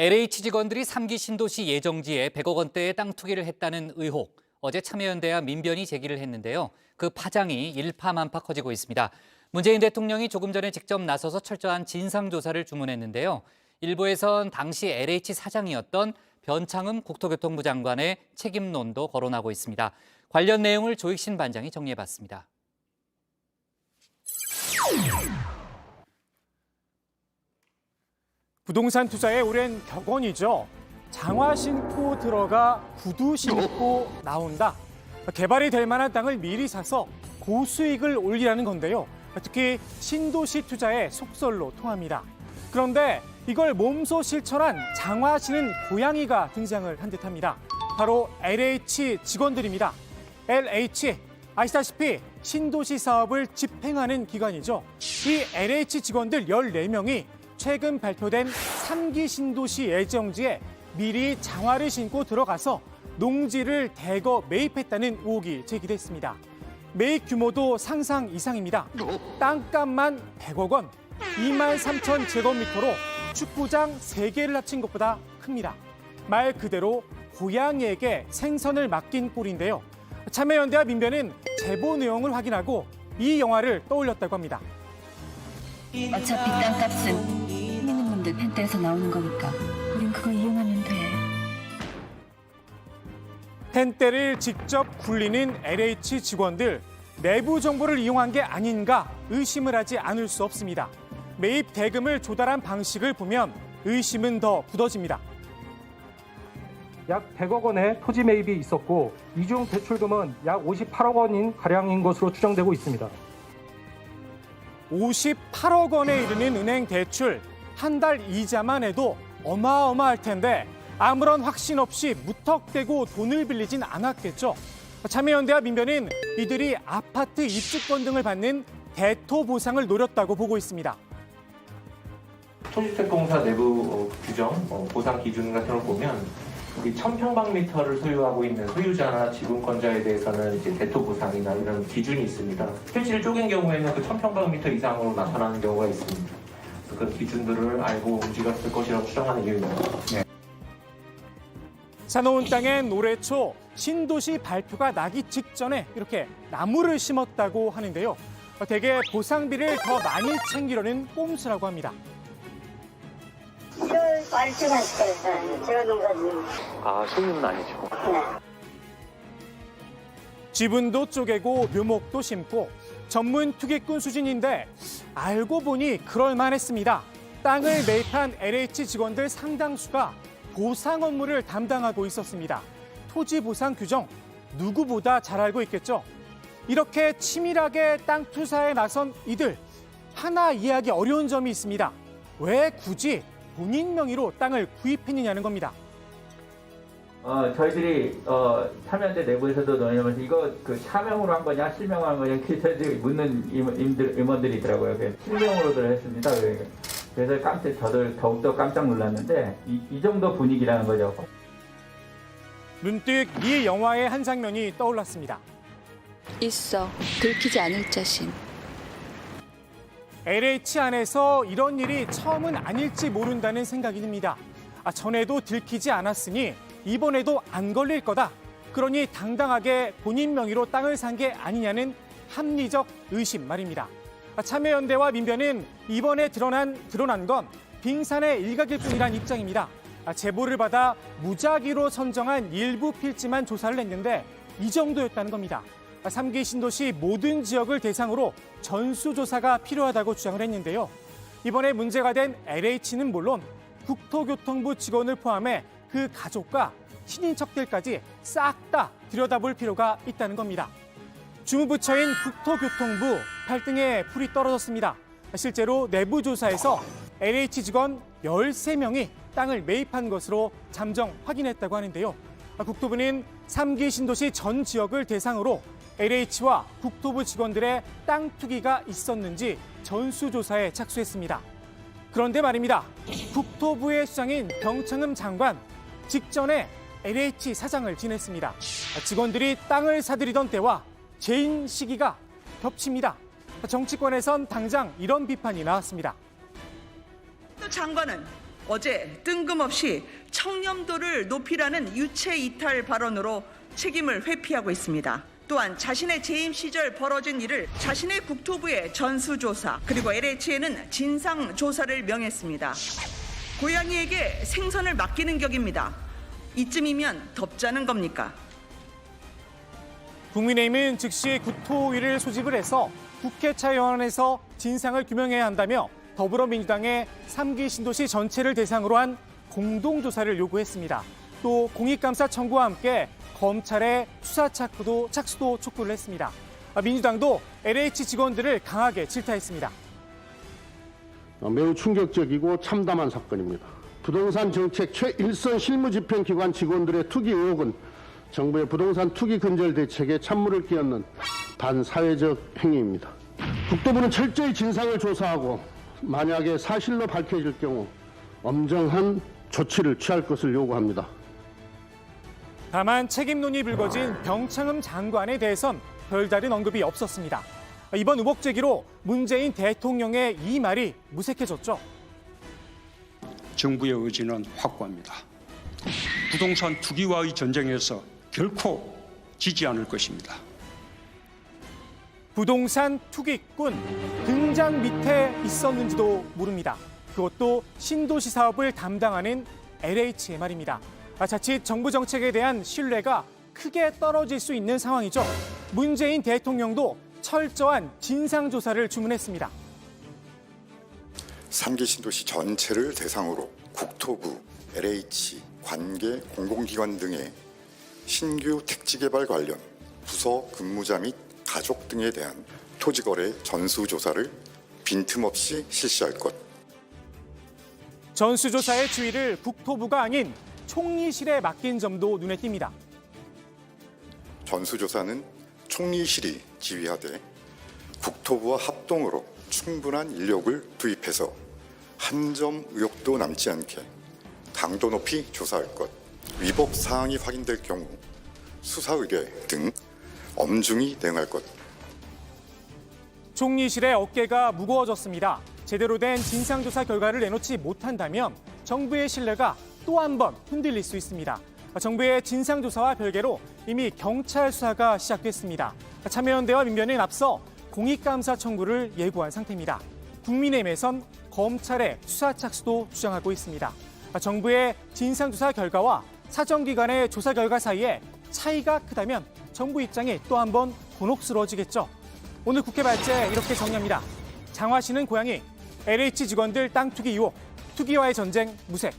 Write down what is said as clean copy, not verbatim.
LH 직원들이 3기 신도시 예정지에 100억 원대의 땅 투기를 했다는 의혹. 어제 참여연대와 민변이 제기를 했는데요. 그 파장이 일파만파 커지고 있습니다. 문재인 대통령이 조금 전에 직접 나서서 철저한 진상조사를 주문했는데요. 일부에선 당시 LH 사장이었던 변창흠 국토교통부 장관의 책임론도 거론하고 있습니다. 관련 내용을 조익신 반장이 정리해봤습니다. 부동산 투자의 오랜 격언이죠. 장화 신고 들어가 구두 신고 나온다. 개발이 될 만한 땅을 미리 사서 고수익을 올리라는 건데요. 특히 신도시 투자의 속설로 통합니다. 그런데 이걸 몸소 실천한 장화 신은 고양이가 등장을 한 듯합니다. 바로 LH 직원들입니다. LH, 아시다시피 신도시 사업을 집행하는 기관이죠. 이 LH 직원들 14명이 최근 발표된 3기 신도시 예정지에 미리 장화를 신고 들어가서 농지를 대거 매입했다는 의혹이 제기됐습니다. 매입 규모도 상상 이상입니다. 땅값만 100억 원, 2만 3천 제곱미터로 축구장 3개를 합친 것보다 큽니다. 말 그대로 고양이에게 생선을 맡긴 꼴인데요. 참여연대와 민변은 제보 내용을 확인하고 이 영화를 떠올렸다고 합니다. 어차피 땅값은 있는 놈들 펜트에서 나오는 거니까 우린 그거 이용하면 돼. 펜대를 직접 굴리는 LH 직원들, 내부 정보를 이용한 게 아닌가 의심을 하지 않을 수 없습니다. 매입 대금을 조달한 방식을 보면 의심은 더 굳어집니다. 약 100억 원의 토지 매입이 있었고 이 중 대출금은 약 58억 원인 가량인 것으로 추정되고 있습니다. 58억 원에 이르는 은행 대출, 한 달 이자만 해도 어마어마할 텐데 아무런 확신 없이 무턱대고 돈을 빌리진 않았겠죠. 참여연대와 민변은 이들이 아파트 입주권 등을 받는 대토 보상을 노렸다고 보고 있습니다. 토지주택공사 내부 규정, 보상 기준 같은 걸 보면 우리 1000평방미터를 소유하고 있는 소유자나 지분권자에 대해서는 이제 대토 보상이나 이런 기준이 있습니다. 실질 쪼갠 경우에는 그 1000평방미터 이상으로 나타나는 경우가 있습니다. 그런 기준들을 알고 움직였을 것이라고 추정하는 이유입니다. 네. 사놓은 땅엔 올해 초 신도시 발표가 나기 직전에 이렇게 나무를 심었다고 하는데요. 대개 보상비를 더 많이 챙기려는 꼼수라고 합니다. 1월 말쯤 했을 거예요. 제가 농사짓는. 아, 소유는 아니죠. 네. 지분도 쪼개고 묘목도 심고 전문 투기꾼 수준인데 알고 보니 그럴만했습니다. 땅을 매입한 LH 직원들 상당수가 보상 업무를 담당하고 있었습니다. 토지 보상 규정 누구보다 잘 알고 있겠죠. 이렇게 치밀하게 땅 투사에 나선 이들 하나 이해하기 어려운 점이 있습니다. 왜 굳이 본인 명의로 땅을 구입했느냐는 겁니다. 저희들이 참여연대 내부에서도 논의하면서 이거 그 차명으로 한 거냐 실명으로 한 거냐 저희들이 묻는 임원들이 있더라고요. 실명으로들 했습니다. 그래서 저도 더욱더 깜짝 놀랐는데 이 정도 분위기라는 거죠. 문득 이 영화의 한 장면이 떠올랐습니다. 있어. 들키지 않을 자신. LH 안에서 이런 일이 처음은 아닐지 모른다는 생각이 듭니다. 전에도 들키지 않았으니 이번에도 안 걸릴 거다. 그러니 당당하게 본인 명의로 땅을 산 게 아니냐는 합리적 의심 말입니다. 참여연대와 민변은 이번에 드러난 건 빙산의 일각일 뿐이란 입장입니다. 제보를 받아 무작위로 선정한 일부 필지만 조사를 했는데 이 정도였다는 겁니다. 3기 신도시 모든 지역을 대상으로 전수조사가 필요하다고 주장을 했는데요. 이번에 문제가 된 LH는 물론 국토교통부 직원을 포함해 그 가족과 친인척들까지 싹 다 들여다볼 필요가 있다는 겁니다. 주무부처인 국토교통부 발등에 불이 떨어졌습니다. 실제로 내부 조사에서 LH 직원 13명이 땅을 매입한 것으로 잠정 확인했다고 하는데요. 국토부는 3기 신도시 전 지역을 대상으로 LH와 국토부 직원들의 땅 투기가 있었는지 전수조사에 착수했습니다. 그런데 말입니다. 국토부의 수장인 변창흠 장관 직전에 LH 사장을 지냈습니다. 직원들이 땅을 사들이던 때와 재임 시기가 겹칩니다. 정치권에선 당장 이런 비판이 나왔습니다. 장관은 어제 뜬금없이 청렴도를 높이라는 유체 이탈 발언으로 책임을 회피하고 있습니다. 또한 자신의 재임 시절 벌어진 일을 자신의 국토부에 전수조사, 그리고 LH에는 진상조사를 명했습니다. 고양이에게 생선을 맡기는 격입니다. 이쯤이면 덥자는 겁니까? 국민의힘은 즉시 국토위를 소집을 해서 국회 차원에서 진상을 규명해야 한다며 더불어민주당의 3기 신도시 전체를 대상으로 한 공동조사를 요구했습니다. 또 공익감사 청구와 함께 검찰의 수사 착수도 촉구를 했습니다. 민주당도 LH 직원들을 강하게 질타했습니다. 매우 충격적이고 참담한 사건입니다. 부동산 정책 최일선 실무집행기관 직원들의 투기 의혹은 정부의 부동산 투기 근절 대책에 찬물을 끼얹는 반사회적 행위입니다. 국토부는 철저히 진상을 조사하고 만약에 사실로 밝혀질 경우 엄정한 조치를 취할 것을 요구합니다. 다만 책임론이 불거진 병창흠 장관에 대해선 별다른 언급이 없었습니다. 이번 의혹 제기로 문재인 대통령의 이 말이 무색해졌죠. 정부의 의지는 확고합니다. 부동산 투기와의 전쟁에서 결코 지지 않을 것입니다. 부동산 투기꾼 등장 밑에 있었는지도 모릅니다. 그것도 신도시 사업을 담당하는 LH의 말입니다. 자칫 정부 정책에 대한 신뢰가 크게 떨어질 수 있는 상황이죠. 문재인 대통령도 철저한 진상조사를 주문했습니다. 3기 신도시 전체를 대상으로 국토부, LH, 관계 공공기관 등의 신규 택지개발 관련 부서 근무자 및 가족 등에 대한 토지거래 전수조사를 빈틈없이 실시할 것. 전수조사의 주의를 국토부가 아닌 총리실에 맡긴 점도 눈에 띕니다. 전수조사는 총리실이 지휘하되 국토부와 합동으로 충분한 인력을 투입해서 한 점 의혹도 남지 않게 강도 높이 조사할 것. 위법 사항이 확인될 경우 수사 의뢰 등 엄중히 대응할 것. 총리실의 어깨가 무거워졌습니다. 제대로 된 진상조사 결과를 내놓지 못한다면 정부의 신뢰가 또 한 번 흔들릴 수 있습니다. 정부의 진상조사와 별개로 이미 경찰 수사가 시작됐습니다. 참여연대와 민변은 앞서 공익감사 청구를 예고한 상태입니다. 국민의힘에선 검찰의 수사 착수도 주장하고 있습니다. 정부의 진상조사 결과와 사정기관의 조사 결과 사이에 차이가 크다면 정부 입장이 또 한 번 곤혹스러워지겠죠. 오늘 국회 발제 이렇게 정리합니다. 장화시는 고양이, LH 직원들 땅 투기 의혹, 투기와의 전쟁 무색.